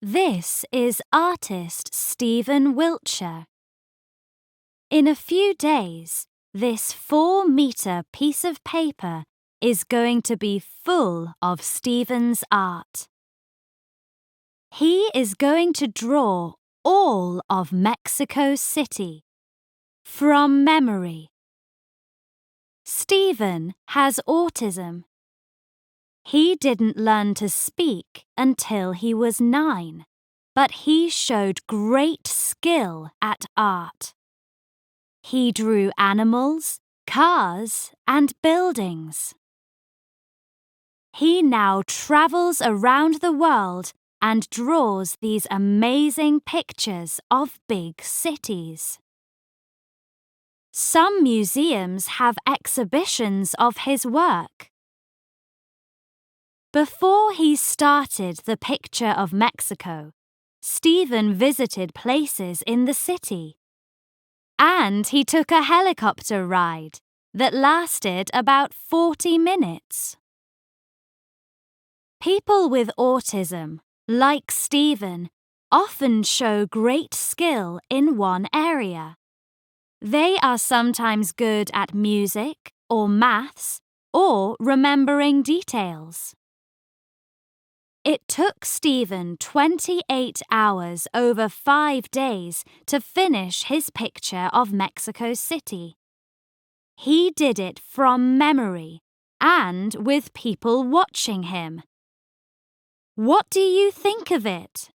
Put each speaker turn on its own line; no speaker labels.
This is artist Stephen Wiltshire. In a few days, this 4-meter piece of paper is going to be full of Stephen's art. He is going to draw all of Mexico City from memory. Stephen has autism. He didn't learn to speak until he was 9, but he showed great skill at art. He drew animals, cars, and buildings. He now travels around the world and draws these amazing pictures of big cities. Some museums have exhibitions of his work. Before he started the picture of Mexico, Stephen visited places in the city. And he took a helicopter ride that lasted about 40 minutes. People with autism, like Stephen, often show great skill in one area. They are sometimes good at music or maths or remembering details. It took Stephen 28 hours over 5 days to finish his picture of Mexico City. He did it from memory and with people watching him. What do you think of it?